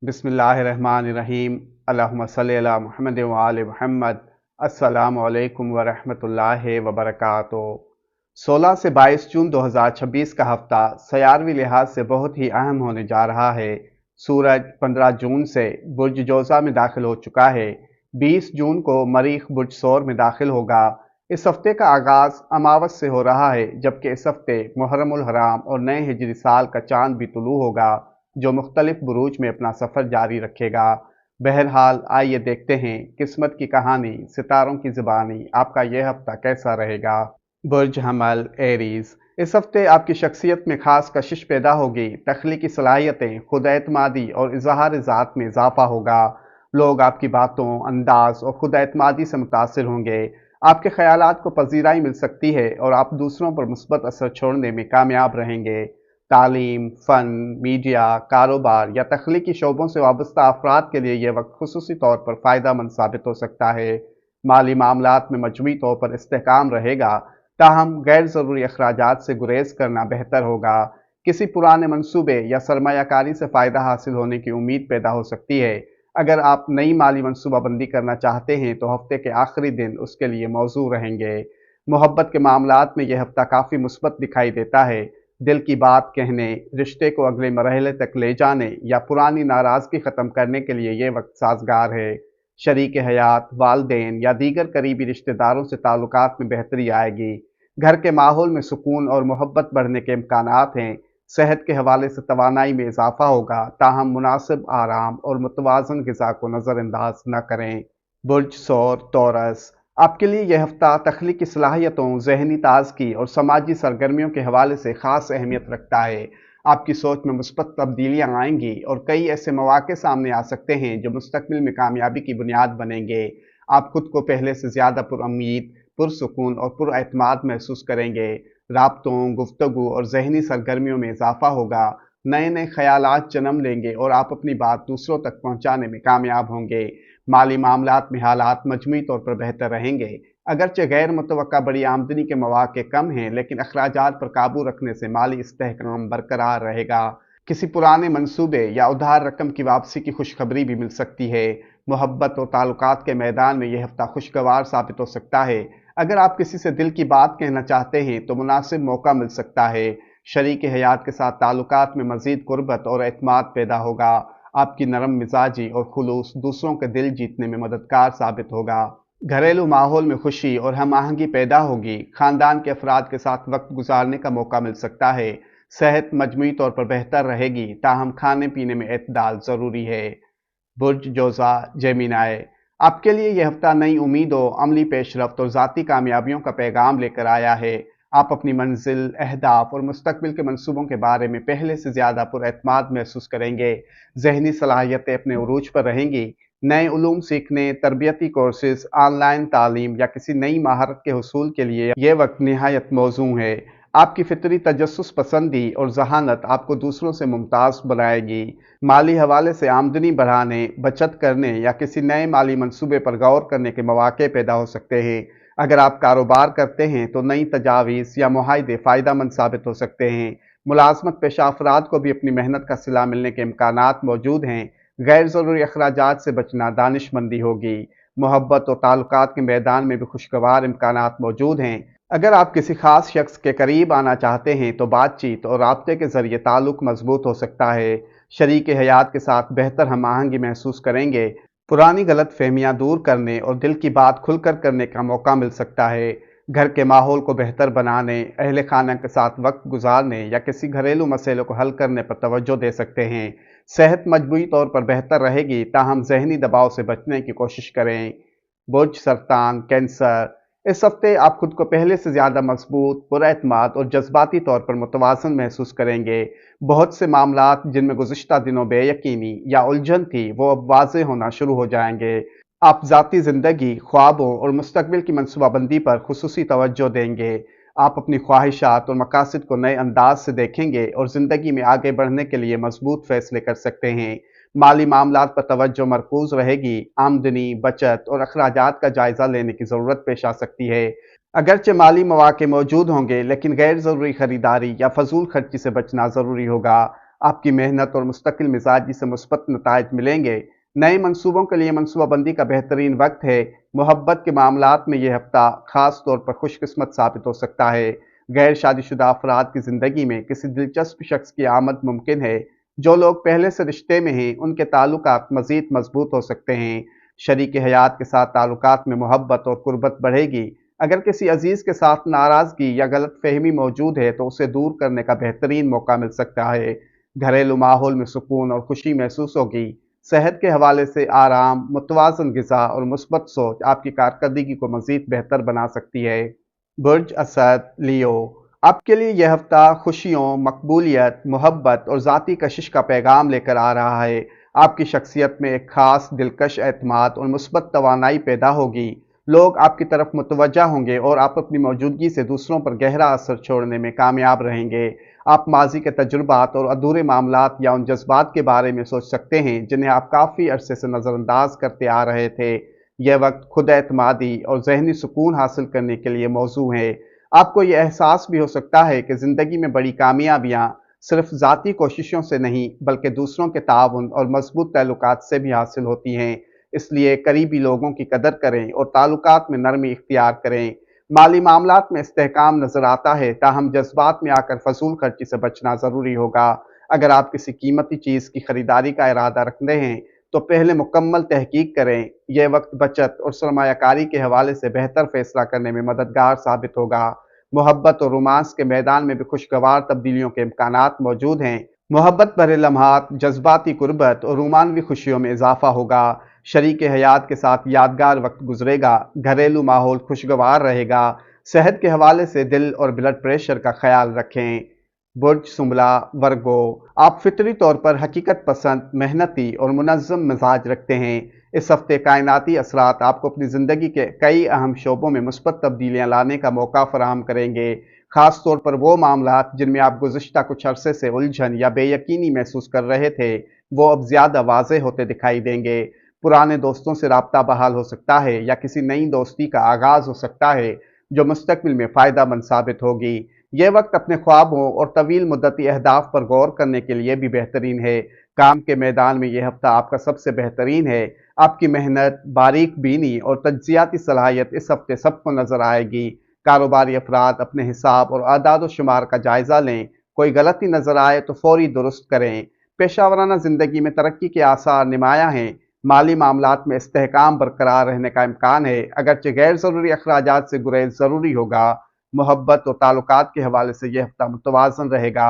बिस्मिल्लाहिर्रहमानिर्रहीम। अल्लाहुम्मा सल्लि अला मुहम्मद व आले मुहम्मद। अस्सलामु अलैकुम व रहमतुल्लाहि व बरकातुहू। 16 से 22 जून 2026 का हफ्ता सयारवी लिहाज से बहुत ही अहम होने जा रहा है। सूरज 15 जून से बुर्ज जोज़ा में दाखिल हो चुका है। 20 जून को मरीख बुर्ज सौर में दाखिल होगा। इस हफ्ते का आगाज अमावस से हो रहा है, जबकि इस हफ्ते मुहर्रमुल हराम और नए हिजरी साल का चांद भी तुलू होगा, जो मुख्तलिफ बुरूज में अपना सफ़र जारी रखेगा। बहरहाल आइए देखते हैं किस्मत की कहानी, सितारों की ज़ुबानी, आपका यह हफ्ता कैसा रहेगा। बुर्ज हमल एरीज। इस हफ्ते आपकी शख्सियत में खास कशिश पैदा होगी। तख्लीकी सलाहियतें, खुद एतमादी और इजहार ज़ात में इजाफा होगा। लोग आपकी बातों, अंदाज और खुद एतमादी से मुतासिर होंगे। आपके ख्यालात को पजीराई मिल सकती है और आप दूसरों पर मुस्बत असर छोड़ने में कामयाब रहेंगे। तालीम, फ़न, मीडिया, कारोबार या तख्लीकी शोबों से वाबस्ता अफराद के लिए यह वक्त खुसूसी तौर पर फ़ायदेमंद साबित हो सकता है। माली मामलात में मजमूई तौर पर इस्तेहकाम रहेगा, ताहम गैर ज़रूरी अखराजात से गुरेज करना बेहतर होगा। किसी पुराने मंसूबे या सरमायाकारी से फ़ायदा हासिल होने की उम्मीद पैदा हो सकती है। अगर आप नई माली मनसूबाबंदी करना चाहते हैं तो हफ्ते के आखिरी दिन उसके लिए मौजू रहेंगे। मोहब्बत के मामलात में यह हफ्ता काफ़ी मुस्बत दिखाई देता है। दिल की बात कहने, रिश्ते को अगले मरहले तक ले जाने या पुरानी नाराज़गी ख़त्म करने के लिए ये वक्त साजगार है। शरीक हयात, वालदेन या दीगर करीबी रिश्तेदारों से ताल्लुकात में बेहतरी आएगी। घर के माहौल में सुकून और मोहब्बत बढ़ने के इम्कानात हैं। सेहत के हवाले से तवानाई में इजाफा होगा, ताहम मुनासिब आराम और मुतवाज़न ग़िज़ा को नज़रअंदाज न करें। बुर्ज सौर टॉरस। आपके लिए यह हफ्ता तख्लीकी सलाहियतों, ज़हनी ताज़गी और समाजी सरगर्मियों के हवाले से ख़ास अहमियत रखता है। आपकी सोच में मुस्बत तब्दीलियाँ आएंगी और कई ऐसे मौक़े सामने आ सकते हैं जो मुस्तक़बिल में कामयाबी की बुनियाद बनेंगे। आप खुद को पहले से ज़्यादा पुरुम्मीद, पुरसुकून और पुरएतमाद महसूस करेंगे। राब्तों, गुफ्तगू और ज़हनी सरगर्मियों में इजाफा होगा। नए नए ख़यालात जन्म लेंगे और आप अपनी बात दूसरों तक पहुँचाने में कामयाब होंगे। माली मामलात में हालात मजमूई तौर पर बेहतर रहेंगे। अगरचे गैर मुतवक्का बड़ी आमदनी के मौक़े कम हैं, लेकिन अखराजात पर काबू रखने से माली इस्तेहकाम बरकरार रहेगा। किसी पुराने मंसूबे या उधार रकम की वापसी की खुशखबरी भी मिल सकती है। मोहब्बत और ताल्लुकात के मैदान में यह हफ्ता खुशगवार साबित हो सकता है। अगर आप किसी से दिल की बात कहना चाहते हैं तो मुनासिब मौका मिल सकता है। शरीक हयात के साथ ताल्लुकात में मज़ीद कुर्बत और एतमाद पैदा होगा। आपकी नरम मिजाजी और खुलूस दूसरों के दिल जीतने में मददगार साबित होगा। घरेलू माहौल में खुशी और हम आहंगी पैदा होगी। ख़ानदान के अफराद के साथ वक्त गुजारने का मौका मिल सकता है। सेहत मजमूई तौर पर बेहतर रहेगी, ताहम खाने पीने में एतदाल ज़रूरी है। बुर्ज जोज़ा जेमिनी। आपके लिए यह हफ्ता नई उम्मीदों, अमली पेशरफ्त और ज़ाती कामयाबियों का पैगाम लेकर आया है। आप अपनी मंजिल, अहदाफ और मुस्तकबिल के मंसूबों के बारे में पहले से ज़्यादा पुरएतमाद महसूस करेंगे। ज़हनी सलाहियतें अपने उरूज पर रहेंगी। नए उलूम सीखने, तरबियती कोर्सेज, ऑनलाइन तालीम या किसी नई महारत के हुसूल के लिए यह वक्त निहायत मौजूद है। आपकी फितरी तजस्सुस पसंदी और जहानत आपको दूसरों से मुमताज़ बनाएगी। माली हवाले से आमदनी बढ़ाने, बचत करने या किसी नए माली मंसूबे पर गौर करने के मौक़े पैदा हो सकते हैं। अगर आप कारोबार करते हैं तो नई तजावीज़ या मुआहदे फ़ायदेमंद साबित हो सकते हैं। मुलाजमत पेशा अफराद को भी अपनी मेहनत का सिला मिलने के इम्कानात मौजूद हैं। गैर ज़रूरी अखराजात से बचना दानिशमंदी होगी। मोहब्बत और ताल्लुकात के मैदान में भी खुशगवार इम्कानात मौजूद हैं। अगर आप किसी खास शख्स के करीब आना चाहते हैं तो बातचीत और राब्ते के ज़रिए ताल्लुक मजबूत हो सकता है। शरीक हयात के साथ बेहतर हम आहंगी महसूस करेंगे। पुरानी गलत फहमियाँ दूर करने और दिल की बात खुलकर करने का मौका मिल सकता है। घर के माहौल को बेहतर बनाने, अहले खाना के साथ वक्त गुजारने या किसी घरेलू मसले को हल करने पर तवज्जो दे सकते हैं। सेहत मजमूई तौर पर बेहतर रहेगी, ताहम ज़हनी दबाव से बचने की कोशिश करें। बुर्ज सरतान कैंसर। इस हफ्ते आप खुद को पहले से ज़्यादा मजबूत, पुरएतमाद और जज्बाती तौर पर मुतवाज़न महसूस करेंगे। बहुत से मामलात जिनमें गुज़िश्ता दिनों बेयकीनी या उलझन थी, वो अब वाज़ेह होना शुरू हो जाएंगे। आप ज़ाती ज़िंदगी, ख्वाबों और मुस्तकबिल की मनसूबाबंदी पर खुसूसी तवज्जो देंगे। आप अपनी ख्वाहिशात और मकासद को नए अंदाज से देखेंगे और ज़िंदगी में आगे बढ़ने के लिए मजबूत फ़ैसले कर सकते हैं। माली मामलात पर तवज्जो मरकूज़ रहेगी। आमदनी, बचत और अखराजात का जायज़ा लेने की ज़रूरत पेश आ सकती है। अगरचे माली मौक़े मौजूद होंगे, लेकिन गैर ज़रूरी ख़रीदारी या फ़जूल खर्ची से बचना ज़रूरी होगा। आपकी मेहनत और मुस्तकिल मिजाजी से मुस्बत नताइज मिलेंगे। नए मंसूबों के लिए मनसूबा बंदी का बेहतरीन वक्त है। मोहब्बत के मामलात में यह हफ्ता खास तौर पर खुशकिस्मत साबित हो सकता है। गैर शादीशुदा अफराद की ज़िंदगी में किसी दिलचस्प शख्स की आमद मुमकिन है। जो लोग पहले से रिश्ते में हैं उनके ताल्लुकात मज़ीद मजबूत हो सकते हैं। शरीक हयात के साथ ताल्लुकात में मोहब्बत और कुर्बत बढ़ेगी। अगर किसी अजीज़ के साथ नाराज़गी या गलत फहमी मौजूद है तो उसे दूर करने का बेहतरीन मौका मिल सकता है। घरेलू माहौल में सुकून और खुशी महसूस होगी। सेहत के हवाले से आराम, मुतवाज़न ग़िज़ा और मुस्बत सोच आपकी कारकर्दगी को मज़ीद बेहतर बना सकती है। बुर्ज असद लियो, आपके लिए यह हफ्ता खुशियों, मकबूलियत, मोहब्बत और ज़ाती कशिश का पैगाम लेकर आ रहा है। आपकी शख्सियत में एक खास दिलकश एतमाद और मुस्बत तवानाई पैदा होगी। लोग आपकी तरफ मुतवज्जा होंगे और आप अपनी मौजूदगी से दूसरों पर गहरा असर छोड़ने में कामयाब रहेंगे। आप माजी के तजुर्बात और अधूरे मामलात या उन जज्बात के बारे में सोच सकते हैं जिन्हें आप काफ़ी अरसे से नज़रअंदाज करते आ रहे थे। यह वक्त खुद एतमादी और जहनी सुकून हासिल करने के लिए मौजू है। आपको यह एहसास भी हो सकता है कि ज़िंदगी में बड़ी कामयाबियाँ सिर्फ ज़ाती कोशिशों से नहीं बल्कि दूसरों के ताउन और मजबूत ताल्लुकात से भी हासिल होती हैं। इसलिए करीबी लोगों की कदर करें और ताल्लुकात में नरमी इख्तियार करें। माली मामलात में इस्तेहकाम नजर आता है, ताहम जज्बात में आकर फजूल खर्ची से बचना ज़रूरी होगा। अगर आप किसी कीमती चीज़ की खरीदारी का इरादा रखते हैं तो पहले मुकम्मल तहकीक करें। यह वक्त बचत और सरमायाकारी के हवाले से बेहतर फैसला करने में मददगार साबित होगा। मोहब्बत और रोमांस के मैदान में भी खुशगवार तब्दीलियों के इम्कानात मौजूद हैं। मोहब्बत भरे लम्हात, जज्बाती कुर्बत और रोमानवी खुशियों में इजाफा होगा। शरीक हयात के साथ यादगार वक्त गुजरेगा। घरेलू माहौल खुशगवार रहेगा। सेहत के हवाले से दिल और ब्लड प्रेशर का ख्याल रखें। बुर्ज सुमला वर्गो, आप फितरी तौर पर हकीकत पसंद, मेहनती और मुनज़्ज़म मिजाज रखते हैं। इस हफ्ते कायनाती असरात आपको अपनी ज़िंदगी के कई अहम शोबों में मुस्बत तब्दीलियाँ लाने का मौका फराहम करेंगे। ख़ास तौर पर वो मामलात जिनमें आप गुज़िश्ता कुछ अरसे से उलझन या बेयकीनी महसूस कर रहे थे, वो अब ज़्यादा वाज़ेह होते दिखाई देंगे। पुराने दोस्तों से राब्ता बहाल हो सकता है या किसी नई दोस्ती का आगाज़ हो सकता है जो मुस्तक़बिल में फ़ायदेमंद साबित होगी। यह वक्त अपने ख्वाबों और तवील मुद्दती अहदाफ पर गौर करने के लिए भी बेहतरीन है। काम के मैदान में यह हफ्ता आपका सबसे बेहतरीन है। आपकी मेहनत, बारीक बीनी और तज्जियाती सलाहियत इस हफ्ते सबको नजर आएगी। कारोबारी अफराद अपने हिसाब और आदाद शुमार का जायजा लें। कोई गलती नजर आए तो फौरी दुरुस्त करें। पेशावराना जिंदगी में तरक्की के आसार नुमायां हैं। माली मामलात में इस्तेहकाम बरकरार रहने का इम्कान है, अगरचे गैर ज़रूरी अखराजात से गुरेज ज़रूरी होगा। मोहब्बत और ताल्लुकात के हवाले से यह हफ्ता मुतवाज़न रहेगा।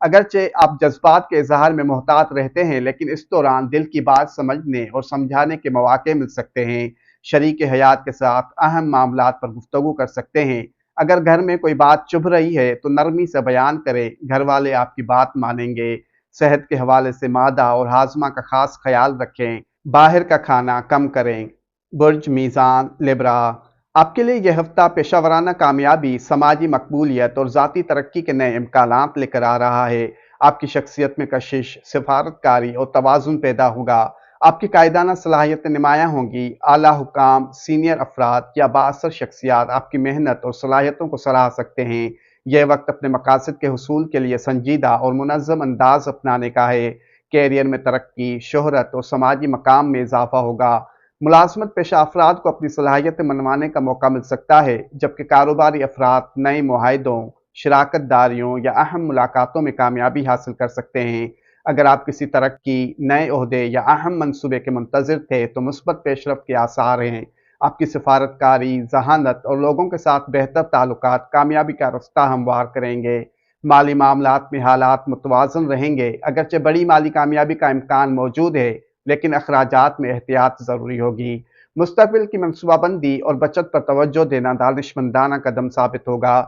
अगरचे आप जज्बात के इजहार में मोहतात रहते हैं, लेकिन इस दौरान दिल की बात समझने और समझाने के मौके मिल सकते हैं। शरीक हयात के साथ अहम मामलात पर गुफ्तगू कर सकते हैं। अगर घर में कोई बात चुभ रही है तो नरमी से बयान करें, घर वाले आपकी बात मानेंगे। सेहत के हवाले से मादा और हाजमा का खास ख्याल रखें। बाहर का खाना कम करें। बुर्ज मीज़ान लिब्रा, आपके लिए यह हफ्ता पेशावराना कामयाबी, समाजी मकबूलियत और ज़ाती तरक्की के नए इम्कानात लेकर आ रहा है। आपकी शख्सियत में कशिश, सिफारतकारी और तवाज़ुन पैदा होगा। आपकी कायदाना सलाहियतें नुमायां होंगी। आला हुकाम, सीनियर अफराद या बाअसर शख्सियात आपकी मेहनत और सलाहियतों को सराह सकते हैं। यह वक्त अपने मकासद के हुसूल के लिए संजीदा और मुनज़्ज़म अंदाज अपनाने का है। कैरियर में तरक्की, शोहरत और समाजी मकाम में इजाफा होगा। मुलाजमत पेशा अफराद को अपनी सलाहियतें मनवाने का मौका मिल सकता है, जबकि कारोबारी अफराद नए मुआहिदों, शराकत दारियों या अहम मुलाकातों में कामयाबी हासिल कर सकते हैं। अगर आप किसी तरक्की, नए ओहदे या अहम मनसूबे के मुंतज़िर थे तो मुस्बत पेशरफ के आसार हैं। आपकी सिफारतकारी, जहानत और लोगों के साथ बेहतर ताल्लुकात कामयाबी का रास्ता हमवार करेंगे। माली मामलात में हालात मुतवाज़न रहेंगे, अगरचे बड़ी माली कामयाबी का इम्कान मौजूद है, लेकिन अखराजात में एहतियात ज़रूरी होगी। मुस्तकबिल की मनसूबाबंदी और बचत पर तवज्जो देना दानिशमंदाना कदम साबित होगा।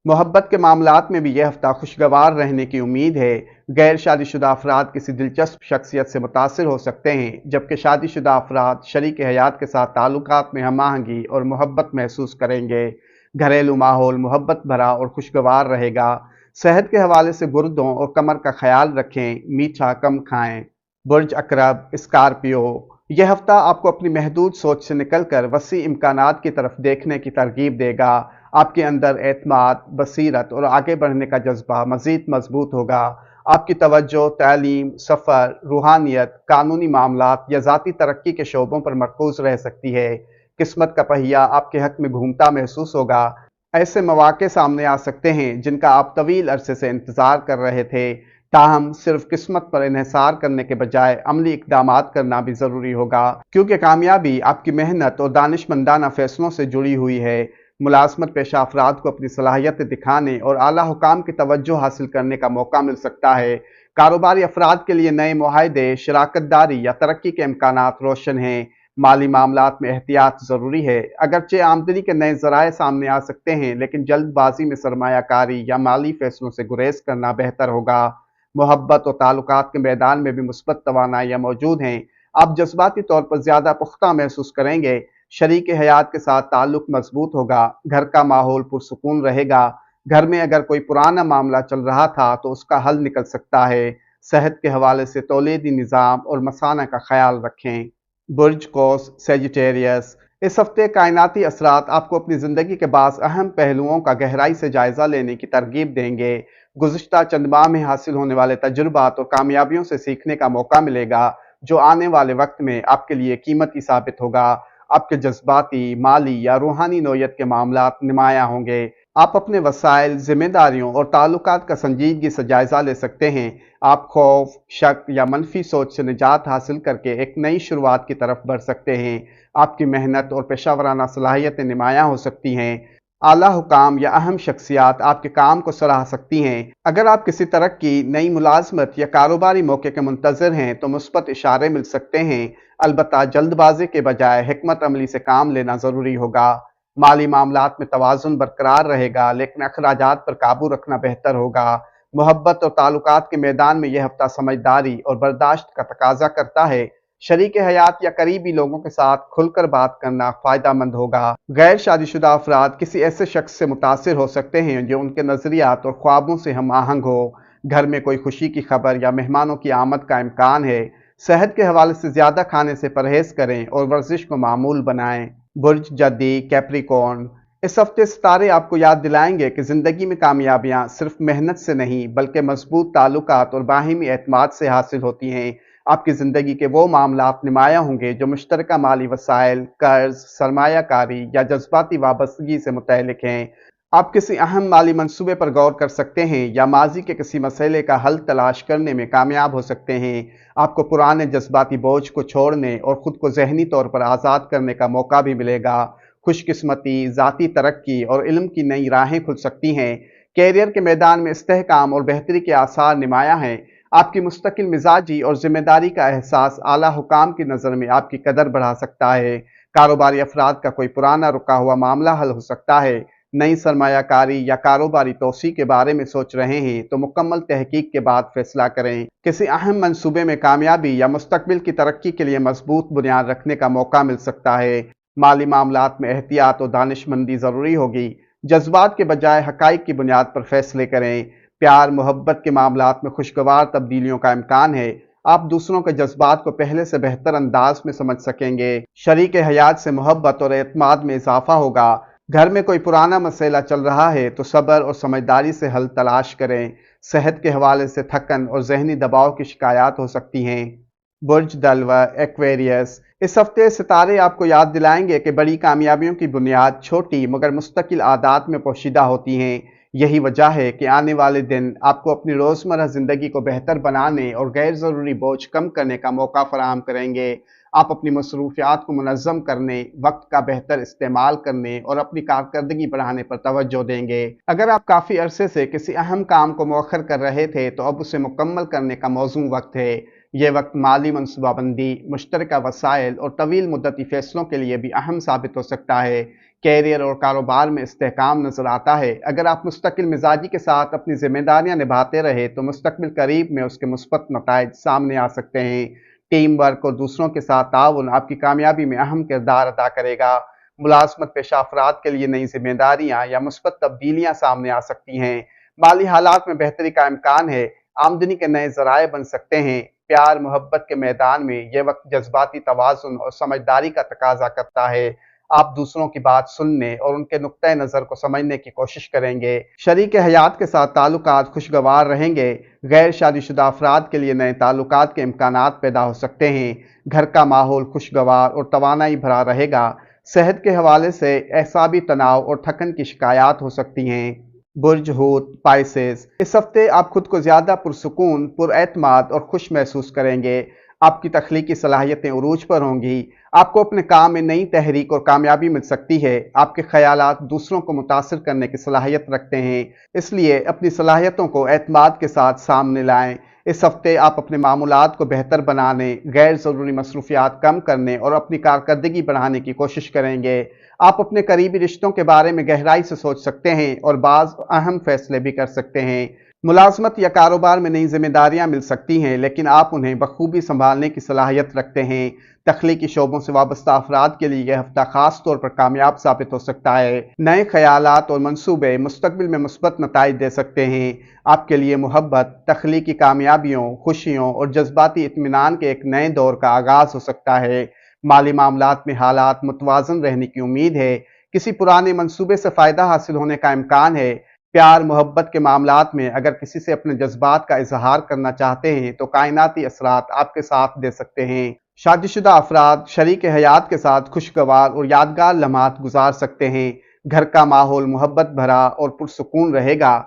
मोहब्बत के मामलात में भी यह हफ्ता खुशगवार रहने की उम्मीद है। गैर शादीशुदा अफराद किसी दिलचस्प शख्सियत से मुतासिर हो सकते हैं, जबकि शादीशुदा अफराद शरीक हयात के साथ ताल्लुकात में हम-आहंगी और मोहब्बत महसूस करेंगे। घरेलू माहौल मोहब्बत भरा और खुशगवार रहेगा। सेहत के हवाले से गुर्दों और कमर का ख्याल रखें। मीठा कम खाएं। बुर्ज अकरब स्कॉर्पियो, यह हफ्ता आपको अपनी महदूद सोच से निकलकर वसी इम्कानात की तरफ देखने की तरगीब देगा। आपके अंदर एतमाद, बसीरत और आगे बढ़ने का जज्बा मज़ीद मजबूत होगा। آپ کی توجہ تعلیم، سفر، روحانیت، قانونی معاملات یا ذاتی ترقی کے شعبوں پر مرکوز رہ سکتی ہے۔ قسمت کا پہیہ آپ کے حق میں گھومتا محسوس ہوگا۔ ایسے مواقع سامنے آ سکتے ہیں جن کا آپ طویل عرصے سے انتظار کر رہے تھے، تاہم صرف قسمت پر انحصار کرنے کے بجائے عملی اقدامات کرنا بھی ضروری ہوگا، کیونکہ کامیابی آپ کی محنت اور دانشمندانہ فیصلوں سے جڑی ہوئی ہے۔ ملازمت پیشہ افراد کو اپنی صلاحیتیں دکھانے اور اعلیٰ حکام کی توجہ حاصل کرنے کا موقع مل سکتا ہے۔ کاروباری افراد کے لیے نئے معاہدے، شراکت داری یا ترقی کے امکانات روشن ہیں۔ مالی معاملات میں احتیاط ضروری ہے۔ اگرچہ آمدنی کے نئے ذرائع سامنے آ سکتے ہیں، لیکن جلد بازی میں سرمایہ کاری یا مالی فیصلوں سے گریز کرنا بہتر ہوگا۔ محبت اور تعلقات کے میدان میں بھی مثبت توانائیاں موجود ہیں۔ آپ جذباتی طور پر زیادہ پختہ محسوس کریں گے، شریک حیات کے ساتھ تعلق مضبوط ہوگا، گھر کا ماحول پرسکون رہے گا۔ گھر میں اگر کوئی پرانا معاملہ چل رہا تھا تو اس کا حل نکل سکتا ہے۔ صحت کے حوالے سے تولیدی نظام اور مثانہ کا خیال رکھیں۔ برج قوس سیجیٹیریس، اس ہفتے کائناتی اثرات آپ کو اپنی زندگی کے بعض اہم پہلوؤں کا گہرائی سے جائزہ لینے کی ترغیب دیں گے۔ گزشتہ چند ماہ میں حاصل ہونے والے تجربات اور کامیابیوں سے سیکھنے کا موقع ملے گا، جو آنے والے وقت میں آپ کے لیے قیمتی ثابت ہوگا۔ آپ کے جذباتی، مالی یا روحانی نوعیت کے معاملات نمایاں ہوں گے۔ آپ اپنے وسائل، ذمہ داریوں اور تعلقات کا سنجیدگی سے جائزہ لے سکتے ہیں۔ آپ خوف، شک یا منفی سوچ سے نجات حاصل کر کے ایک نئی شروعات کی طرف بڑھ سکتے ہیں۔ آپ کی محنت اور پیشہ ورانہ صلاحیتیں نمایاں ہو سکتی ہیں۔ اعلیٰ حکام یا اہم شخصیات آپ کے کام کو سراہ سکتی ہیں۔ اگر آپ کسی ترقی، نئی ملازمت یا کاروباری موقع کے منتظر ہیں تو مثبت اشارے مل سکتے ہیں، البتہ جلد بازی کے بجائے حکمت عملی سے کام لینا ضروری ہوگا۔ مالی معاملات میں توازن برقرار رہے گا، لیکن اخراجات پر قابو رکھنا بہتر ہوگا۔ محبت اور تعلقات کے میدان میں یہ ہفتہ سمجھداری اور برداشت کا تقاضا کرتا ہے۔ شریک حیات یا قریبی لوگوں کے ساتھ کھل کر بات کرنا فائدہ مند ہوگا۔ غیر شادی شدہ افراد کسی ایسے شخص سے متاثر ہو سکتے ہیں جو ان کے نظریات اور خوابوں سے ہم آہنگ ہو۔ گھر میں کوئی خوشی کی خبر یا مہمانوں کی آمد کا امکان ہے۔ صحت کے حوالے سے زیادہ کھانے سے پرہیز کریں اور ورزش کو معمول بنائیں۔ برج جدی کیپریکارن، اس ہفتے ستارے آپ کو یاد دلائیں گے کہ زندگی میں کامیابیاں صرف محنت سے نہیں بلکہ مضبوط تعلقات اور باہمی اعتماد سے حاصل ہوتی ہیں۔ آپ کی زندگی کے وہ معاملات نمایاں ہوں گے جو مشترکہ مالی وسائل، قرض، سرمایہ کاری یا جذباتی وابستگی سے متعلق ہیں۔ آپ کسی اہم مالی منصوبے پر غور کر سکتے ہیں یا ماضی کے کسی مسئلے کا حل تلاش کرنے میں کامیاب ہو سکتے ہیں۔ آپ کو پرانے جذباتی بوجھ کو چھوڑنے اور خود کو ذہنی طور پر آزاد کرنے کا موقع بھی ملے گا۔ خوش قسمتی، ذاتی ترقی اور علم کی نئی راہیں کھل سکتی ہیں۔ کیریئر کے میدان میں استحکام اور بہتری کے آثار نمایاں ہیں۔ آپ کی مستقل مزاجی اور ذمہ داری کا احساس اعلیٰ حکام کی نظر میں آپ کی قدر بڑھا سکتا ہے۔ کاروباری افراد کا کوئی پرانا رکا ہوا معاملہ حل ہو سکتا ہے۔ نئی سرمایہ کاری یا کاروباری توسیع کے بارے میں سوچ رہے ہیں تو مکمل تحقیق کے بعد فیصلہ کریں۔ کسی اہم منصوبے میں کامیابی یا مستقبل کی ترقی کے لیے مضبوط بنیاد رکھنے کا موقع مل سکتا ہے۔ مالی معاملات میں احتیاط اور دانش مندی ضروری ہوگی۔ جذبات کے بجائے حقائق کی بنیاد پر فیصلے کریں۔ پیار محبت کے معاملات میں خوشگوار تبدیلیوں کا امکان ہے۔ آپ دوسروں کے جذبات کو پہلے سے بہتر انداز میں سمجھ سکیں گے۔ شریک حیات سے محبت اور اعتماد میں اضافہ ہوگا۔ گھر میں کوئی پرانا مسئلہ چل رہا ہے تو صبر اور سمجھداری سے حل تلاش کریں۔ صحت کے حوالے سے تھکن اور ذہنی دباؤ کی شکایات ہو سکتی ہیں۔ برج دلو ایکویریس، اس ہفتے ستارے آپ کو یاد دلائیں گے کہ بڑی کامیابیوں کی بنیاد چھوٹی مگر مستقل عادات میں پوشیدہ ہوتی ہیں۔ یہی وجہ ہے کہ آنے والے دن آپ کو اپنی روزمرہ زندگی کو بہتر بنانے اور غیر ضروری بوجھ کم کرنے کا موقع فراہم کریں گے۔ آپ اپنی مصروفیات کو منظم کرنے، وقت کا بہتر استعمال کرنے اور اپنی کارکردگی بڑھانے پر توجہ دیں گے۔ اگر آپ کافی عرصے سے کسی اہم کام کو مؤخر کر رہے تھے تو اب اسے مکمل کرنے کا موزوں وقت ہے۔ یہ وقت مالی منصوبہ بندی، مشترکہ وسائل اور طویل مدتی فیصلوں کے لیے بھی اہم ثابت ہو سکتا ہے۔ کیریئر اور کاروبار میں استحکام نظر آتا ہے۔ اگر آپ مستقل مزاجی کے ساتھ اپنی ذمہ داریاں نبھاتے رہے تو مستقبل قریب میں اس کے مثبت نتائج سامنے آ سکتے ہیں۔ ٹیم ورک اور دوسروں کے ساتھ تعاون آپ کی کامیابی میں اہم کردار ادا کرے گا۔ ملازمت پیشہ افراد کے لیے نئی ذمہ داریاں یا مثبت تبدیلیاں سامنے آ سکتی ہیں۔ مالی حالات میں بہتری کا امکان ہے۔ آمدنی کے نئے ذرائع بن سکتے ہیں۔ پیار محبت کے میدان میں یہ وقت جذباتی توازن اور سمجھداری کا تقاضا کرتا ہے۔ آپ دوسروں کی بات سننے اور ان کے نقطۂ نظر کو سمجھنے کی کوشش کریں گے۔ شریک حیات کے ساتھ تعلقات خوشگوار رہیں گے۔ غیر شادی شدہ افراد کے لیے نئے تعلقات کے امکانات پیدا ہو سکتے ہیں۔ گھر کا ماحول خوشگوار اور توانائی بھرا رہے گا۔ صحت کے حوالے سے اعصابی تناؤ اور تھکن کی شکایات ہو سکتی ہیں۔ برج حوت پائسز، اس ہفتے آپ خود کو زیادہ پرسکون، پر اعتماد اور خوش محسوس کریں گے۔ آپ کی تخلیقی صلاحیتیں عروج پر ہوں گی۔ آپ کو اپنے کام میں نئی تحریک اور کامیابی مل سکتی ہے۔ آپ کے خیالات دوسروں کو متاثر کرنے کی صلاحیت رکھتے ہیں، اس لیے اپنی صلاحیتوں کو اعتماد کے ساتھ سامنے لائیں۔ اس ہفتے آپ اپنے معمولات کو بہتر بنانے، غیر ضروری مصروفیات کم کرنے اور اپنی کارکردگی بڑھانے کی کوشش کریں گے۔ آپ اپنے قریبی رشتوں کے بارے میں گہرائی سے سوچ سکتے ہیں اور بعض اہم فیصلے بھی کر سکتے ہیں۔ ملازمت یا کاروبار میں نئی ذمہ داریاں مل سکتی ہیں، لیکن آپ انہیں بخوبی سنبھالنے کی صلاحیت رکھتے ہیں۔ تخلیقی شعبوں سے وابستہ افراد کے لیے یہ ہفتہ خاص طور پر کامیاب ثابت ہو سکتا ہے۔ نئے خیالات اور منصوبے مستقبل میں مثبت نتائج دے سکتے ہیں۔ آپ کے لیے محبت، تخلیقی کامیابیوں، خوشیوں اور جذباتی اطمینان کے ایک نئے دور کا آغاز ہو سکتا ہے۔ مالی معاملات میں حالات متوازن رہنے کی امید ہے۔ کسی پرانے منصوبے سے فائدہ حاصل ہونے کا امکان ہے۔ پیار محبت کے معاملات میں اگر کسی سے اپنے جذبات کا اظہار کرنا چاہتے ہیں تو کائناتی اثرات آپ کے ساتھ دے سکتے ہیں۔ شادی شدہ افراد شریک حیات کے ساتھ خوشگوار اور یادگار لمحات گزار سکتے ہیں۔ گھر کا ماحول محبت بھرا اور پرسکون رہے گا۔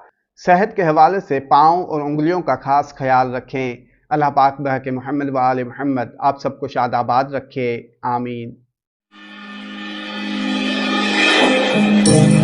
صحت کے حوالے سے پاؤں اور انگلیوں کا خاص خیال رکھیں۔ اللہ پاک بحق محمد و آل محمد آپ سب کو شاد آباد رکھے، آمین۔